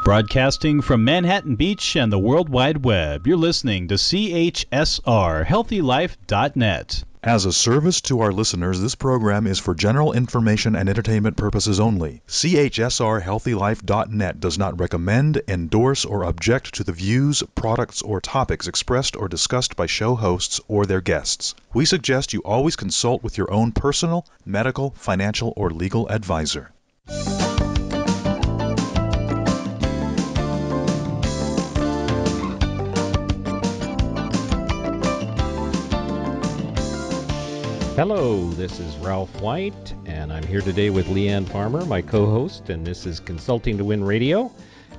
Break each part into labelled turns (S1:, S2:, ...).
S1: Broadcasting from Manhattan Beach and the World Wide Web, you're listening to CHSR HealthyLife.net.
S2: As a service to our listeners, this program is for general information and entertainment purposes only. CHSR HealthyLife.net does not recommend, endorse, or object to the views, products, or topics expressed or discussed by show hosts or their guests. We suggest you always consult with your own personal, medical, financial, or legal advisor.
S3: Hello, this is Ralph White, and I'm here today with Leanne Farmer, my co-host, and this is Consulting to Win Radio,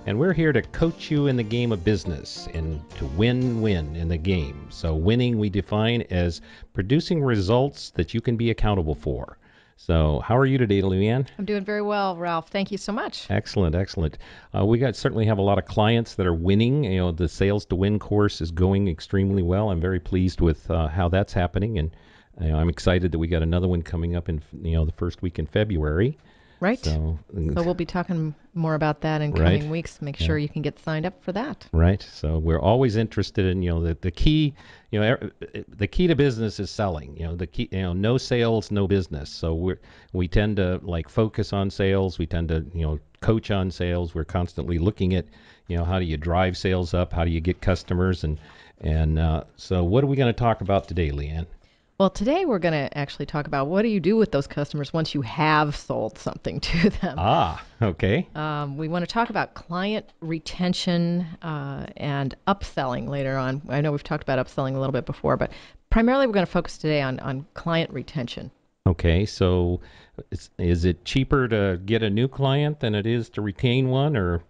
S3: and we're here to coach you in the game of business and to win-win in the game. So winning we define as producing results that you can be accountable for. So how are you today, Leanne?
S4: I'm doing very well, Ralph. Thank you so much.
S3: Excellent, excellent. We certainly have a lot of clients that are winning. You know, the Sales to Win course is going extremely well. I'm very pleased with how that's happening, and I'm excited that we got another one coming up in the first week in February.
S4: Right. So we'll be talking more about that in coming weeks. Make sure you can get signed up for that.
S3: Right. So we're always interested in the key. The key to business is selling. The key. No sales, no business. So we tend to focus on sales. We tend to coach on sales. We're constantly looking at how do you drive sales up? How do you get customers? And so what are we going to talk about today, Leanne?
S4: Well, today we're going to actually talk about what do you do with those customers once you have sold something to them.
S3: Ah, okay.
S4: We want to talk about client retention and upselling later on. I know we've talked about upselling a little bit before, but primarily we're going to focus today on client retention.
S3: Okay, so is it cheaper to get a new client than it is to retain one, or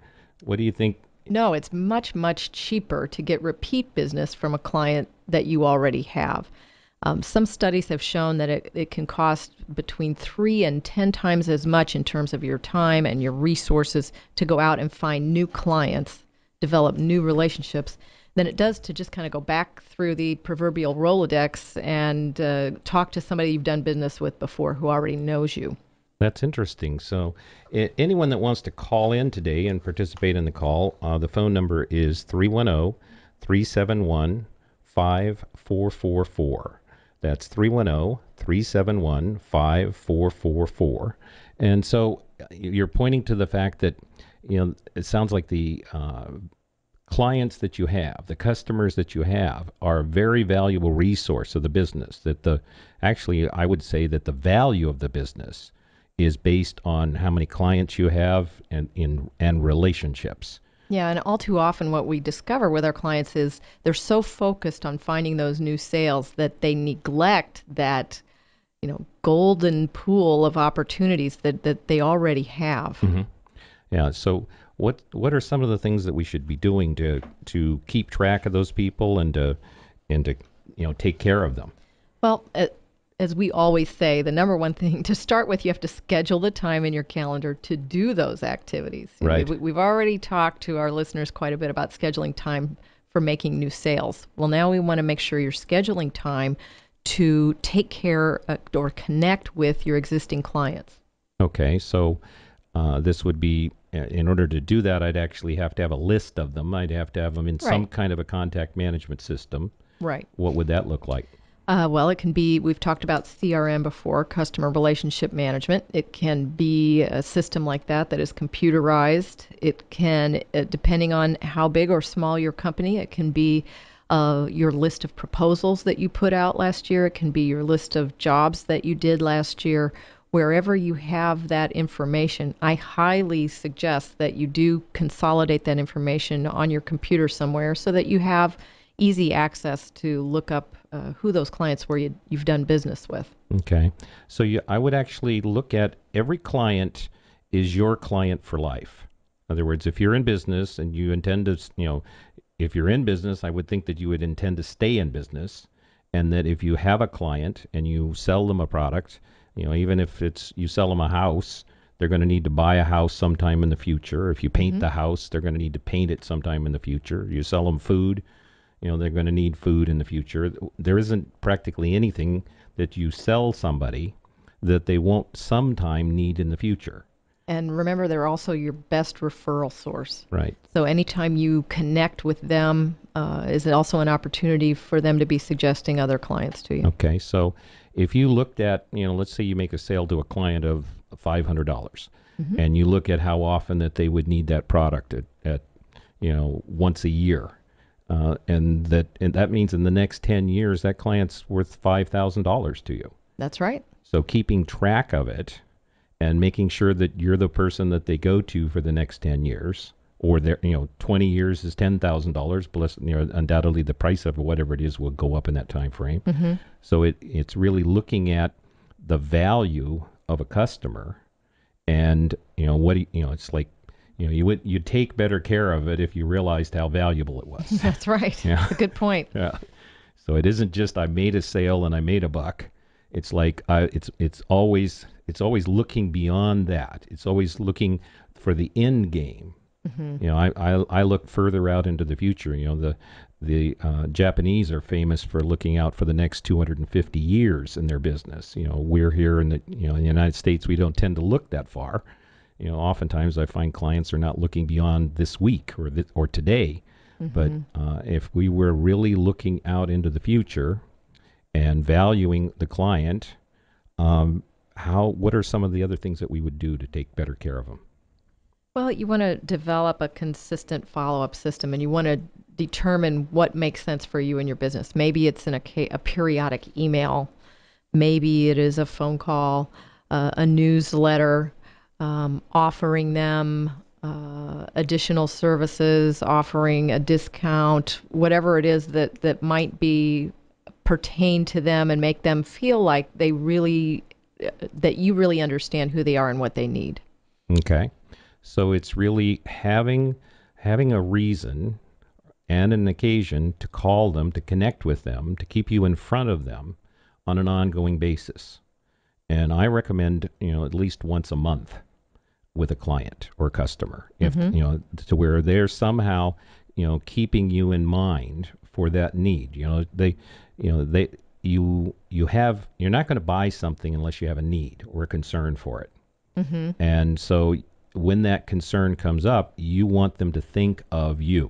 S3: what do you think?
S4: No, it's much, much cheaper to get repeat business from a client that you already have. Some studies have shown that it can cost between 3 and 10 times as much in terms of your time and your resources to go out and find new clients, develop new relationships, than it does to just kind of go back through the proverbial Rolodex and talk to somebody you've done business with before who already knows you.
S3: That's interesting. So anyone that wants to call in today and participate in the call, the phone number is 310-371-5444. That's 310-371-5444. And so you're pointing to the fact that, it sounds like the clients that you have, the customers that you have, are a very valuable resource of the business. Actually, I would say that the value of the business is based on how many clients you have and relationships.
S4: Yeah, and all too often what we discover with our clients is they're so focused on finding those new sales that they neglect that, golden pool of opportunities that they already have.
S3: Mm-hmm. Yeah, so what are some of the things that we should be doing to keep track of those people and to take care of them?
S4: Well, as we always say, the number one thing to start with, you have to schedule the time in your calendar to do those activities.
S3: Right.
S4: We've already talked to our listeners quite a bit about scheduling time for making new sales. Well, now we want to make sure you're scheduling time to take care or connect with your existing clients.
S3: Okay, so this would be, in order to do that, I'd actually have to have a list of them. I'd have to have them in some kind of a contact management system.
S4: Right.
S3: What would that look like?
S4: Well, it can be, we've talked about CRM before, customer relationship management. It can be a system like that is computerized. It can, depending on how big or small your company, it can be your list of proposals that you put out last year. It can be your list of jobs that you did last year. Wherever you have that information, I highly suggest that you do consolidate that information on your computer somewhere so that you have easy access to look up who those clients were you've done business with.
S3: Okay. So I would actually look at every client is your client for life. In other words, if you're in business and you intend to, if you're in business, I would think that you would intend to stay in business, and that if you have a client and you sell them a product, even if you sell them a house, they're going to need to buy a house sometime in the future. If you paint the house, they're going to need to paint it sometime in the future. You sell them food, they're going to need food in the future. There isn't practically anything that you sell somebody that they won't sometime need in the future.
S4: And remember, they're also your best referral source.
S3: Right.
S4: So anytime you connect with them, is also an opportunity for them to be suggesting other clients to you.
S3: Okay. So if you looked at, let's say you make a sale to a client of $500, and you look at how often that they would need that product at once a year, and that means in the next 10 years that client's worth $5,000 to you.
S4: That's right.
S3: So keeping track of it and making sure that you're the person that they go to for the next 10 years, or 20 years is $10,000 plus, undoubtedly the price of whatever it is will go up in that time frame. So it's really looking at the value of a customer, and it's like, you'd take better care of it if you realized how valuable it was.
S4: That's right.
S3: Yeah.
S4: That's a good point.
S3: Yeah. So it isn't just I made a sale and I made a buck. It's like it's always looking beyond that. It's always looking for the end game. I look further out into the future. The Japanese are famous for looking out for the next 250 years in their business. We're here in the United States. We don't tend to look that far. Oftentimes I find clients are not looking beyond this week or today. But if we were really looking out into the future and valuing the client, what are some of the other things that we would do to take better care of them?
S4: Well, you want to develop a consistent follow-up system, and you want to determine what makes sense for you and your business. Maybe it's in a periodic email. Maybe it is a phone call, a newsletter, offering them additional services, offering a discount, whatever it is that might be pertain to them and make them feel like that you really understand who they are and what they need.
S3: Okay. So it's really having a reason and an occasion to call them, to connect with them, to keep you in front of them on an ongoing basis. And I recommend, at least once a month with a client or customer, if to where they're somehow, keeping you in mind for that need. You're not going to buy something unless you have a need or a concern for it. And so when that concern comes up, you want them to think of you.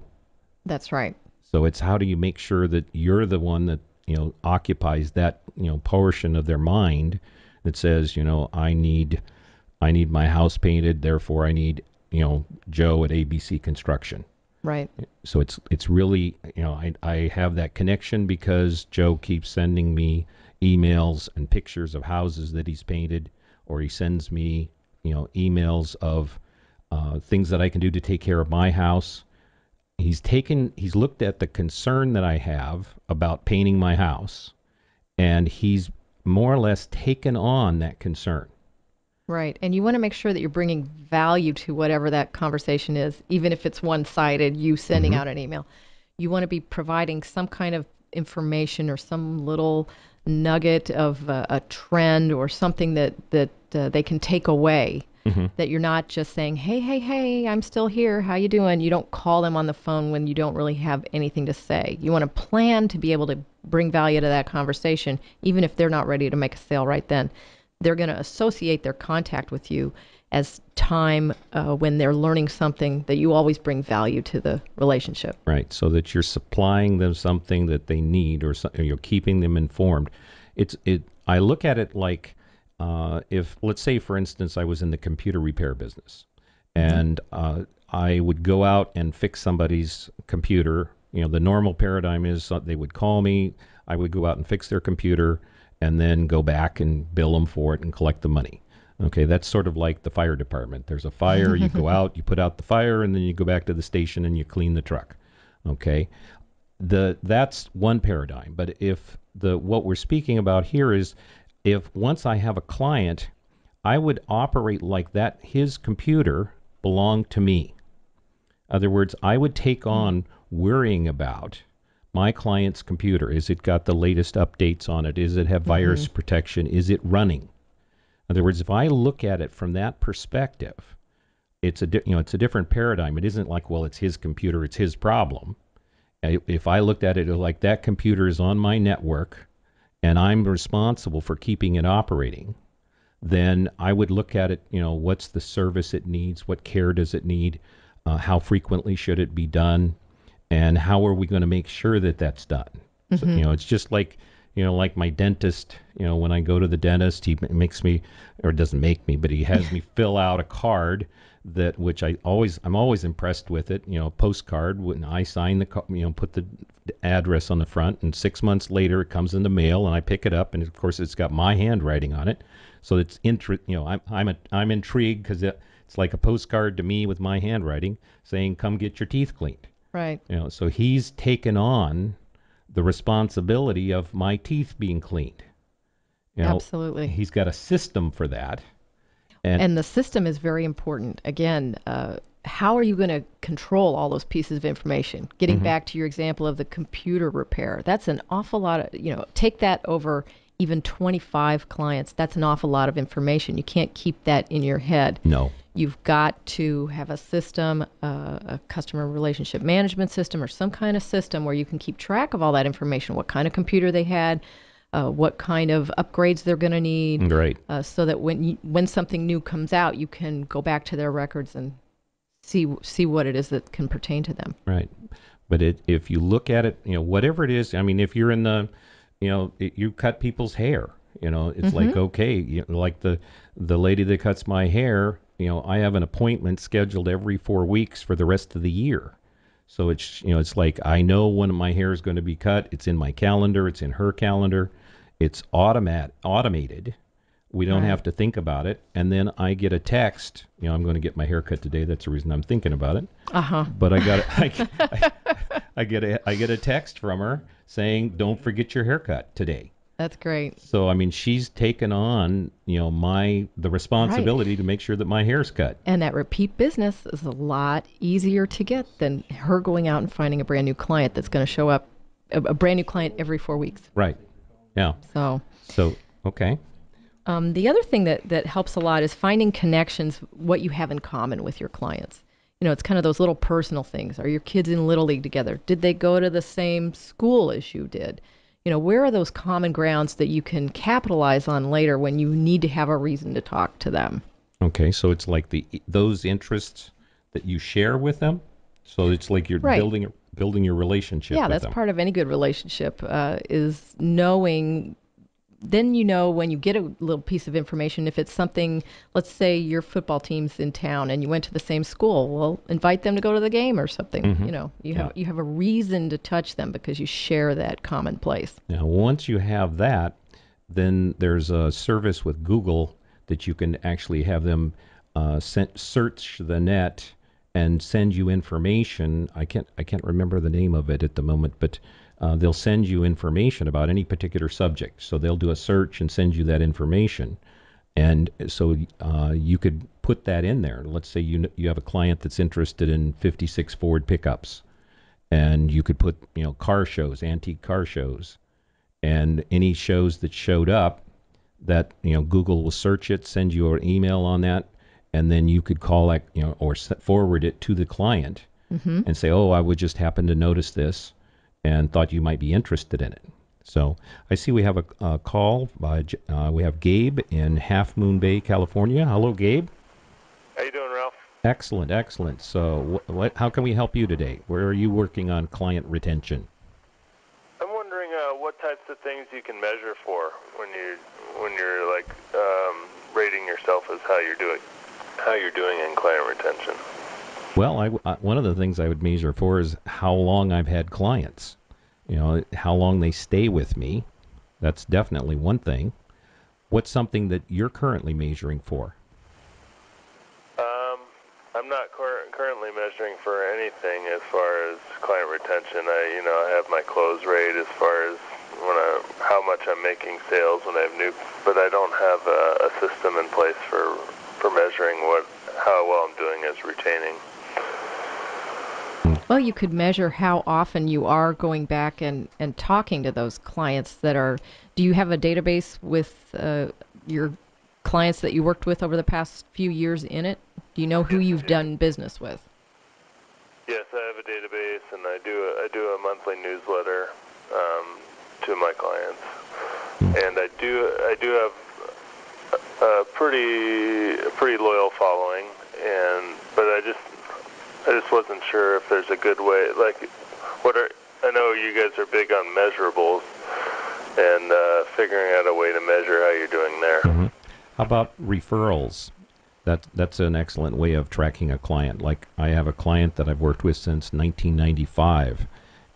S4: That's right.
S3: So it's how do you make sure that you're the one that, occupies that, portion of their mind that says, I need my house painted, therefore I need, Joe at ABC Construction.
S4: Right.
S3: So it's really, I have that connection because Joe keeps sending me emails and pictures of houses that he's painted, or he sends me, emails of things that I can do to take care of my house. He's looked at the concern that I have about painting my house, and he's more or less taken on that concern.
S4: Right. And you want to make sure that you're bringing value to whatever that conversation is, even if it's one-sided, you sending out an email. You want to be providing some kind of information or some little nugget of a trend or something that they can take away, that you're not just saying, hey, I'm still here. How you doing? You don't call them on the phone when you don't really have anything to say. You want to plan to be able to bring value to that conversation, even if they're not ready to make a sale right then. They're going to associate their contact with you as time when they're learning something that you always bring value to the relationship.
S3: Right, so that you're supplying them something that they need, or you're keeping them informed. I look at it like if, let's say, for instance, I was in the computer repair business, and I would go out and fix somebody's computer. The normal paradigm is they would call me, I would go out and fix their computer, and then go back and bill them for it and collect the money. Okay, that's sort of like the fire department. There's a fire, you go out, you put out the fire, and then you go back to the station and you clean the truck. Okay, that's one paradigm. But what we're speaking about here is, if once I have a client, I would operate like that. His computer belonged to me. In other words, I would take on worrying about my client's computer. Is it got the latest updates on it? Does it have virus protection? Is it running? In other words, if I look at it from that perspective, it's a different paradigm. It isn't like, well, it's his computer, it's his problem. If I looked at it like that computer is on my network and I'm responsible for keeping it operating, then I would look at it, what's the service it needs, what care does it need, how frequently should it be done, and how are we going to make sure that that's done. So, it's just like, like my dentist, when I go to the dentist, he makes me, or doesn't make me, but he has me fill out a card which I'm always impressed with it, postcard, when I sign put the address on the front, and 6 months later it comes in the mail and I pick it up, and of course it's got my handwriting on it. So it's I'm intrigued because it's like a postcard to me with my handwriting saying, come get your teeth cleaned.
S4: Right.
S3: So he's taken on the responsibility of my teeth being cleaned.
S4: Absolutely.
S3: He's got a system for that.
S4: And the system is very important. Again, how are you going to control all those pieces of information? Getting back to your example of the computer repair, that's an awful lot of, take that over even 25 clients. That's an awful lot of information. You can't keep that in your head.
S3: No.
S4: You've got to have a system, a customer relationship management system, or some kind of system where you can keep track of all that information, what kind of computer they had, what kind of upgrades they're going to need,
S3: right?
S4: So that when something new comes out, you can go back to their records and see what it is that can pertain to them.
S3: Right. But if you look at it, whatever it is, I mean, if you're in the, you cut people's hair, it's like, okay, like the lady that cuts my hair, I have an appointment scheduled every 4 weeks for the rest of the year. So it's like I know when my hair is going to be cut. It's in my calendar. It's in her calendar. It's automated. We don't have to think about it. And then I get a text. I'm going to get my hair cut today. That's the reason I'm thinking about it. But I get a text from her saying, "Don't forget your haircut today."
S4: That's great.
S3: So I mean, she's taken on the responsibility to make sure that my hair's cut.
S4: And that repeat business is a lot easier to get than her going out and finding a brand new client that's going to show up, a brand new client every 4 weeks.
S3: Right. Yeah.
S4: So
S3: okay.
S4: The other thing that helps a lot is finding connections, what you have in common with your clients. It's kind of those little personal things. Are your kids in Little League together? Did they go to the same school as you did? Where are those common grounds that you can capitalize on later when you need to have a reason to talk to them?
S3: Okay, so it's like those interests that you share with them. So it's like you're building your relationship with them.
S4: Yeah, that's part of any good relationship, is knowing. Then when you get a little piece of information, if it's something, let's say your football team's in town and you went to the same school, well, invite them to go to the game or something. You have a reason to touch them because you share that common place.
S3: Now, once you have that, then there's a service with Google that you can actually have them search the net and send you information. I can't remember the name of it at the moment, but they'll send you information about any particular subject. So they'll do a search and send you that information. And so you could put that in there. Let's say you have a client that's interested in 56 Ford pickups. And you could put, car shows, antique car shows. And any shows that showed up, that, Google will search it, send you an email on that. And then you could call that, or forward it to the client and say, oh, I would just happen to notice this and thought you might be interested in it. So I see we have a call. We have Gabe in Half Moon Bay, California. Hello, Gabe.
S5: How you doing, Ralph?
S3: Excellent. So how can we help you today? Where are you working on client retention?
S5: I'm wondering what types of things you can measure for when you're like rating yourself as how you're doing in client retention.
S3: Well, one of the things I would measure for is how long I've had clients. How long they stay with me. That's definitely one thing. What's something that you're currently measuring for?
S5: I'm not currently measuring for anything as far as client retention. I have my close rate as far as how much I'm making sales when I have new, but I don't have a system in place for measuring how well I'm doing as retaining.
S4: Well, you could measure how often you are going back and talking to those clients do you have a database with your clients that you worked with over the past few years in it? Do you know who you've done business with?
S5: Yes, I have a database, and I do a monthly newsletter to my clients, and I do have a pretty loyal following, but I just wasn't sure if there's a good way. Like, I know you guys are big on measurables and figuring out a way to measure how you're doing there.
S3: Mm-hmm. How about referrals? That's an excellent way of tracking a client. Like, I have a client that I've worked with since 1995,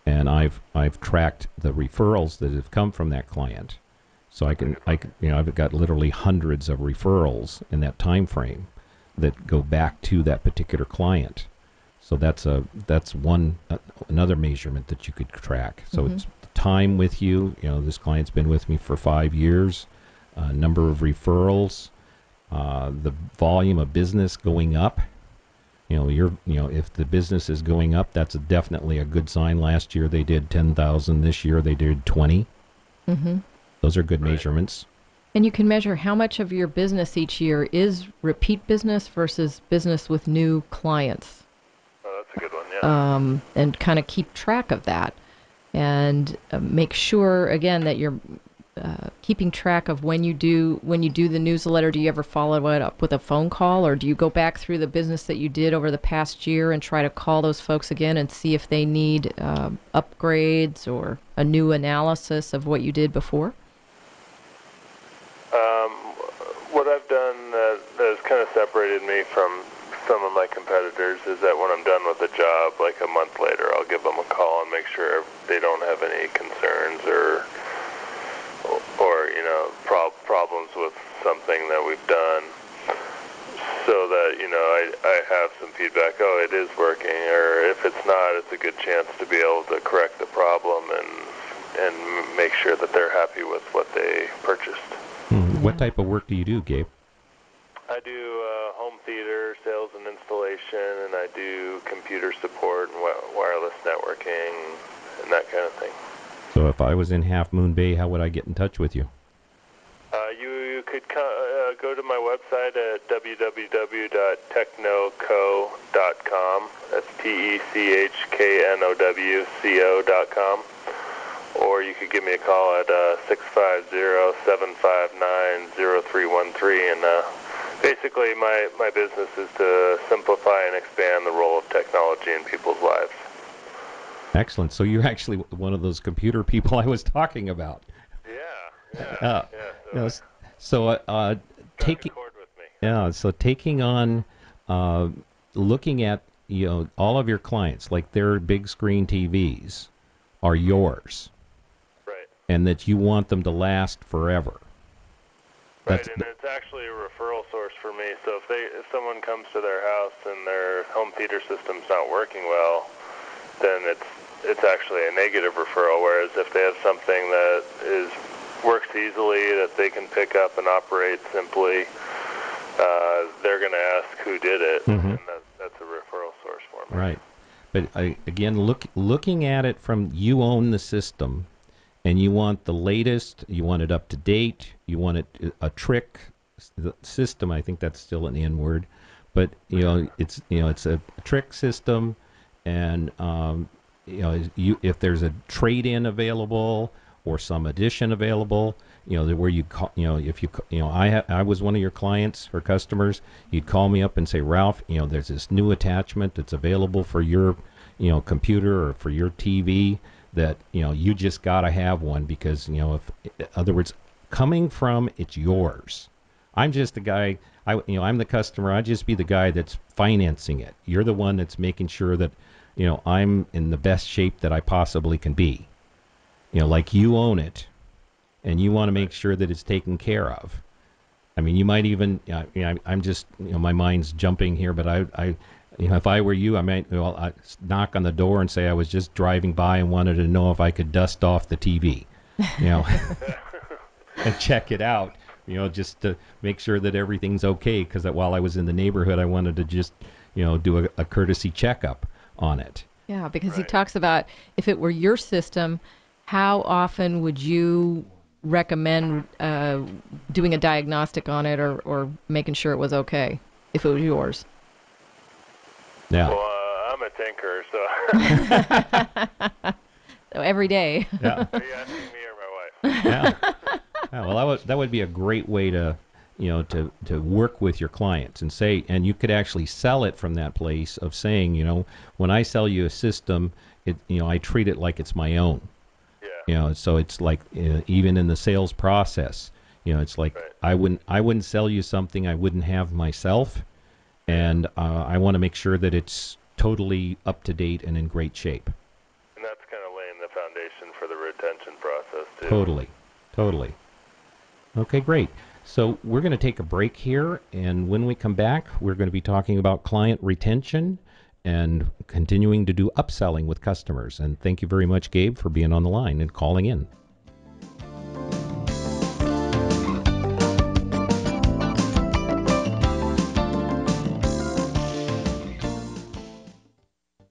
S3: and I've tracked the referrals that have come from that client. So I've got literally hundreds of referrals in that time frame that go back to that particular client. So that's another measurement that you could track. So it's time with you. This client's been with me for 5 years. Number of referrals, the volume of business going up. If the business is going up, that's definitely a good sign. Last year they did 10,000. This year they did 20.
S4: Mm-hmm.
S3: Those are good measurements.
S4: And you can measure how much of your business each year is repeat business versus business with new clients.
S5: Oh, that's a good one, yeah.
S4: And kind of keep track of that. And make sure, again, that you're keeping track of when you do the newsletter. Do you ever follow it up with a phone call, or do you go back through the business that you did over the past year and try to call those folks again and see if they need upgrades or a new analysis of what you did before?
S5: What I've done that has kind of separated me from some of my competitors is that when I'm done with a job, like a month later, I'll give them a call and make sure they don't have any concerns or problems with something that we've done, so that I have some feedback. Oh, it is working, or if it's not, it's a good chance to be able to correct the problem and make sure that they're happy with what they purchased.
S3: What type of work do you do, Gabe?
S5: I do home theater sales and installation, and I do computer support and wireless networking and that kind of thing.
S3: So if I was in Half Moon Bay, how would I get in touch with you?
S5: You could go to my website at www.technowco.com. That's TECHKNOWCO.com. Or you could give me a call at 650-759-0313. And basically my business is to simplify and expand the role of technology in people's lives.
S3: Excellent. So you're actually one of those computer people I was talking about. So taking on, looking at all of your clients, like their big screen TVs, are yours,
S5: right?
S3: And that you want them to last forever.
S5: Right, and it's actually a referral source for me. So if someone comes to their house and their home theater system's not working well, then it's actually a negative referral. Whereas if they have something that works easily, that they can pick up and operate simply, they're going to ask who did it, and that's a referral source for me.
S3: Right, but again, looking at it from, you own the system, and you want the latest, you want it up to date, you want it a trick system. I think that's still an N word, but it's a trick system, and if there's a trade-in available or some addition available, where you call, I was one of your clients or customers, you'd call me up and say, Ralph, there's this new attachment that's available for your, computer or for your TV that, you just got to have one because, if, in other words, coming from, it's yours. I'm just the guy, I'm the customer, I'd just be the guy that's financing it. You're the one that's making sure that, I'm in the best shape that I possibly can be. Like, you own it, and you want to make sure that it's taken care of. I mean, you might even, I'm just, my mind's jumping here, but I if I were you, I might I'd knock on the door and say I was just driving by and wanted to know if I could dust off the TV, and check it out, just to make sure that everything's okay. Because while I was in the neighborhood, I wanted to just, do a courtesy checkup on it.
S4: Yeah, because he talks about, if it were your system, how often would you recommend doing a diagnostic on it or making sure it was okay if it was yours?
S3: Yeah.
S5: Well, I'm a tinker, so.
S4: So every day.
S3: Yeah.
S5: Are you asking me or my wife?
S3: Yeah. Well, that would be a great way to, to work with your clients and say, and you could actually sell it from that place of saying, when I sell you a system, I treat it like it's my own.
S5: Yeah.
S3: So it's like even in the sales process, it's like
S5: Right.
S3: I wouldn't sell you something I wouldn't have myself, and I want to make sure that it's totally up to date and in great shape.
S5: And that's kind of laying the foundation for the retention process, too.
S3: Totally. Okay, great. So we're going to take a break here, and when we come back, we're going to be talking about client retention and continuing to do upselling with customers. And thank you very much, Gabe, for being on the line and calling in.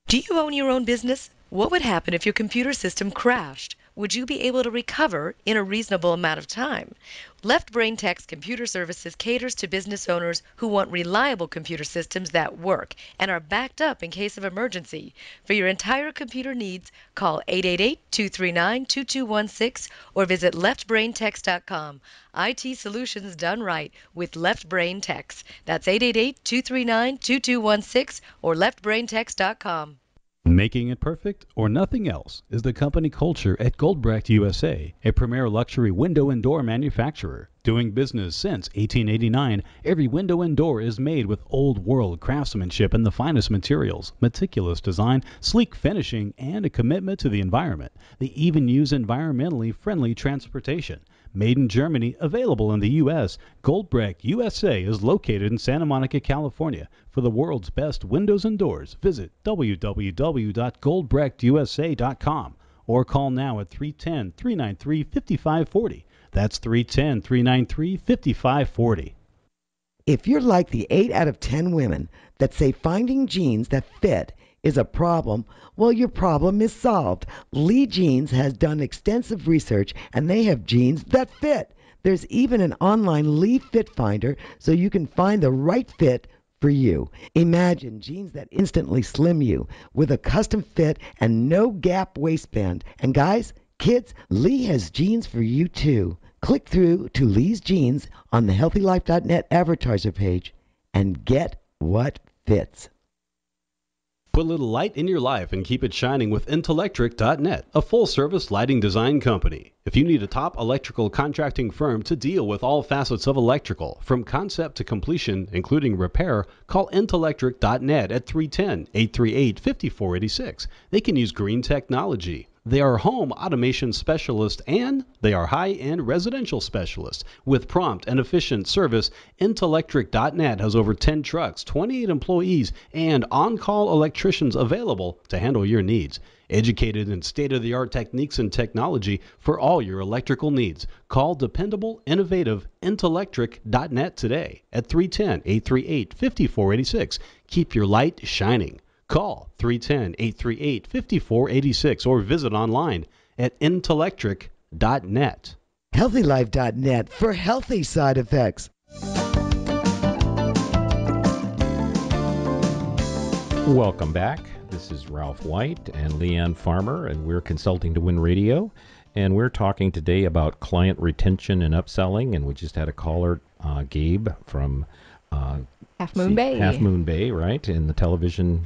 S6: Do you own your own business? What would happen if your computer system crashed? Would you be able to recover in a reasonable amount of time? Left Brain Tech's Computer Services caters to business owners who want reliable computer systems that work and are backed up in case of emergency. For your entire computer needs, call 888-239-2216 or visit leftbraintechs.com. IT solutions done right with Left Brain Techs. That's 888-239-2216 or leftbraintechs.com.
S1: Making it perfect or nothing else is the company culture at Goldbrecht USA, a premier luxury window and door manufacturer. Doing business since 1889, every window and door is made with old-world craftsmanship and the finest materials, meticulous design, sleek finishing, and a commitment to the environment. They even use environmentally friendly transportation. Made in Germany, available in the U.S., Goldbrecht USA is located in Santa Monica, California. For the world's best windows and doors, visit www.goldbrechtusa.com or call now at 310-393-5540. That's 310-393-5540.
S7: If you're like the 8 out of 10 women that say finding jeans that fit is a problem, well, your problem is solved. Lee Jeans has done extensive research, and they have jeans that fit. There's even an online Lee Fit Finder, so you can find the right fit for you. Imagine jeans that instantly slim you with a custom fit and no gap waistband. And guys, kids, Lee has jeans for you too. Click through to Lee's Jeans on the HealthyLife.net advertiser page and get what fits.
S1: Put a little light in your life and keep it shining with Intellectric.net, a full-service lighting design company. If you need a top electrical contracting firm to deal with all facets of electrical, from concept to completion, including repair, call Intellectric.net at 310-838-5486. They can use green technology. They are home automation specialists and they are high-end residential specialists. With prompt and efficient service, Intellectric.net has over 10 trucks, 28 employees, and on-call electricians available to handle your needs. Educated in state-of-the-art techniques and technology for all your electrical needs. Call dependable, innovative Intellectric.net today at 310-838-5486. Keep your light shining. Call 310-838-5486 or visit online at Intellectric.net.
S7: HealthyLife.net for healthy side effects.
S3: Welcome back. This is Ralph White and Leanne Farmer, and we're consulting to Win Radio. And we're talking today about client retention and upselling. And we just had a caller, Gabe, from
S4: Half Moon Bay.
S3: Half Moon Bay, right, in the television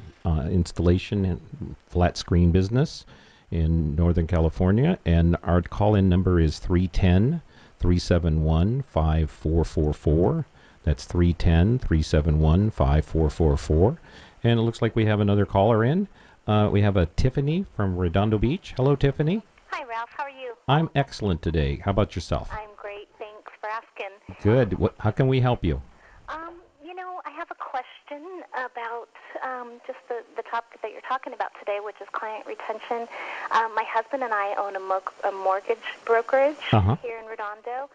S3: installation and flat screen business in Northern California. And our call-in number is 310-371-5444. That's 310-371-5444. And it looks like we have another caller in. We have a Tiffany from Redondo Beach. Hello, Tiffany.
S8: Hi, Ralph. How are you?
S3: I'm excellent today. How about yourself?
S8: I'm great. Thanks for asking.
S3: Good. How can we help you?
S8: I have a question about just the topic that you're talking about today, which is client retention. My husband and I own a mortgage brokerage here in Redondo,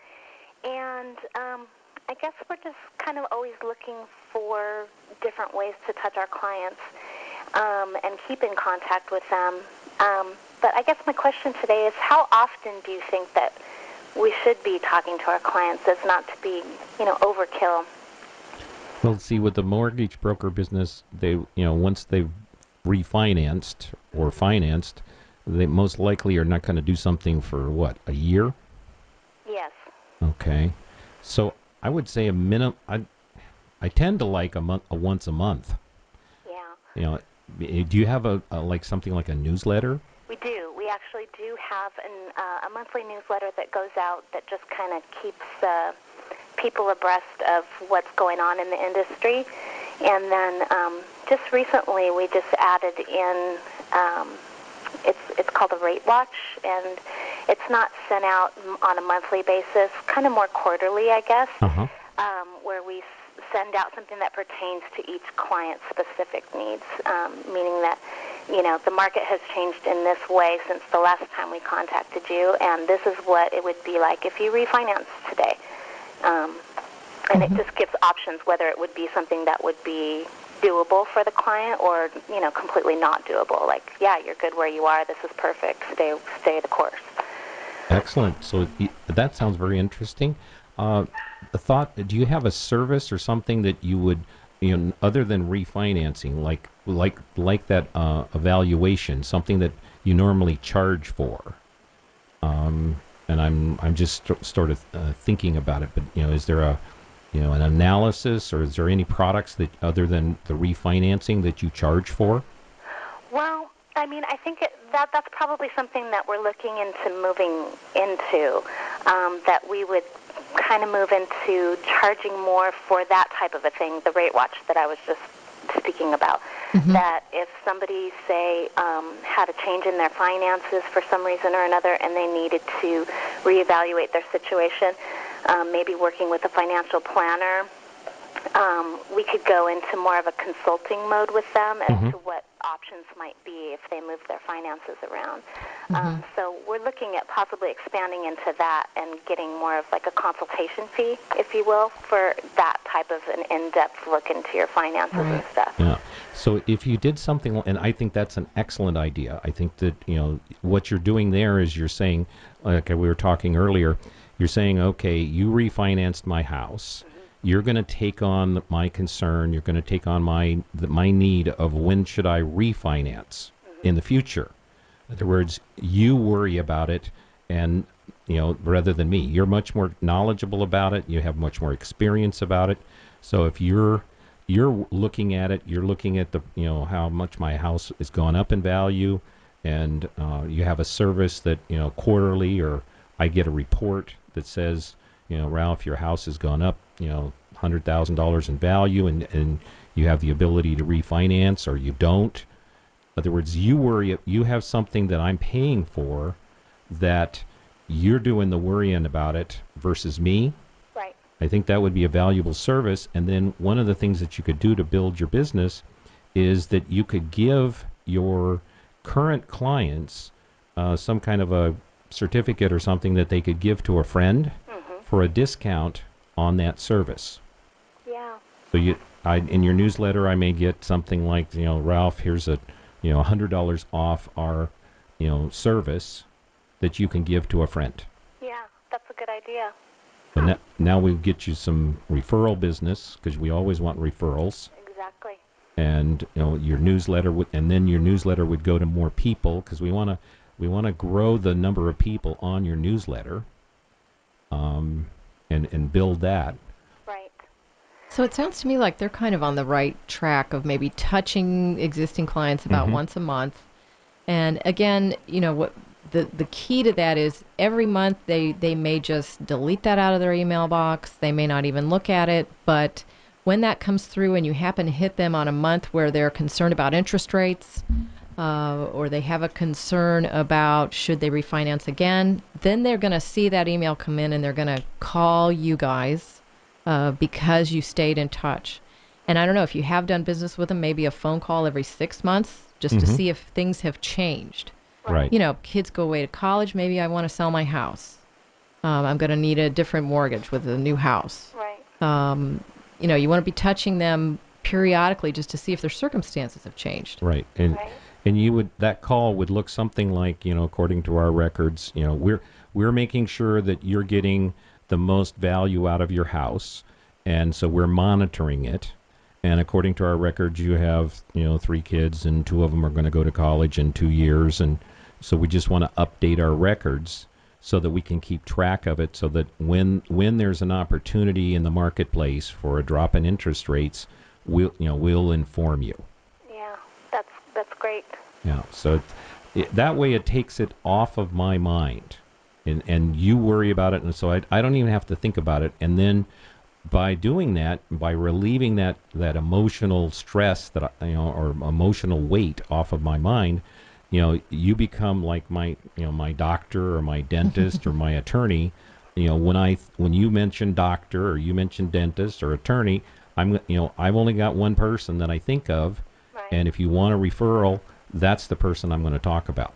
S8: and I guess we're just kind of always looking for different ways to touch our clients and keep in contact with them. But I guess my question today is, how often do you think that we should be talking to our clients as not to be, overkill?
S3: Well, see, with the mortgage broker business, they, once they've refinanced or financed, they most likely are not going to do something for, what, a year?
S8: Yes.
S3: Okay. So I would say a minimum. I tend to like a once a month.
S8: Yeah.
S3: Do you have a like something like a newsletter?
S8: We do. We actually do have a monthly newsletter that goes out that just kind of keeps people abreast of what's going on in the industry. And then just recently we just added in, it's called a Rate Watch, and it's not sent out on a monthly basis, kind of more quarterly, I guess, where we send out something that pertains to each client's specific needs, meaning that, the market has changed in this way since the last time we contacted you, and this is what it would be like if you refinance today. And it just gives options whether it would be something that would be doable for the client or, completely not doable. Like, yeah, you're good where you are. This is perfect. Stay the course.
S3: Excellent. So that sounds very interesting. The thought, do you have a service or something that you would, other than refinancing, like that evaluation, something that you normally charge for? And I'm just sort of thinking about it. But is there an analysis, or is there any products that other than the refinancing that you charge for?
S8: Well, I think that's probably something that we're looking into moving into, that we would kind of move into charging more for that type of a thing, the Rate Watch that I was just speaking about. Mm-hmm. That if somebody, say, had a change in their finances for some reason or another and they needed to reevaluate their situation, maybe working with a financial planner, we could go into more of a consulting mode with them as to what options might be if they move their finances around. So we're looking at possibly expanding into that and getting more of like a consultation fee, if you will, for that type of an in-depth look into your finances and stuff.
S3: Yeah. So if you did something, and I think that's an excellent idea. I think that, what you're doing there is you're saying, like we were talking earlier, you're saying, okay, you refinanced my house. You're going to take on my concern. You're going to take on my need of when should I refinance in the future. In other words, you worry about it, and rather than me, you're much more knowledgeable about it. You have much more experience about it. So if you're looking at it, you're looking at the how much my house has gone up in value, and you have a service that quarterly, or I get a report that says, Ralph, your house has gone up, $100,000 in value, and you have the ability to refinance, or you don't. In other words, you have something that I'm paying for that you're doing the worrying about it versus me.
S8: Right.
S3: I think that would be a valuable service. And then one of the things that you could do to build your business is that you could give your current clients some kind of a certificate or something that they could give to a friend for a discount on that service.
S8: Yeah.
S3: So in your newsletter, I may get something like, Ralph, here's a $100 off our service that you can give to a friend.
S8: Yeah, that's a good idea.
S3: So now we get you some referral business, because we always want referrals.
S8: Exactly.
S3: And your newsletter would go to more people, because we want to grow the number of people on your newsletter, and build that.
S8: Right.
S4: So it sounds to me like they're kind of on the right track of maybe touching existing clients about once a month. And again, what the key to that is every month they may just delete that out of their email box. They may not even look at it. But when that comes through and you happen to hit them on a month where they're concerned about interest rates, or they have a concern about should they refinance again, then they're going to see that email come in and they're going to call you guys because you stayed in touch. And I don't know if you have done business with them, maybe a phone call every 6 months just to see if things have changed.
S3: Right.
S4: Kids go away to college. Maybe I want to sell my house. I'm going to need a different mortgage with a new house.
S8: Right.
S4: You want to be touching them periodically just to see if their circumstances have changed.
S3: Right. And that call would look something like, according to our records, we're making sure that you're getting the most value out of your house, and so we're monitoring it. And according to our records, you have 3 kids, and 2 of them are going to go to college in 2 years, and so we just want to update our records so that we can keep track of it, so that when there's an opportunity in the marketplace for a drop in interest rates, we'll inform you.
S8: Yeah, that's great.
S3: Yeah, so that way it takes it off of my mind, and you worry about it, and so I don't even have to think about it. And then by doing that, by relieving that emotional stress that or emotional weight off of my mind, you become like my doctor or my dentist or my attorney. When you mention doctor or you mention dentist or attorney, I've only got one person that I think of,
S8: Right.
S3: and if you want a referral, that's the person I'm going to talk about.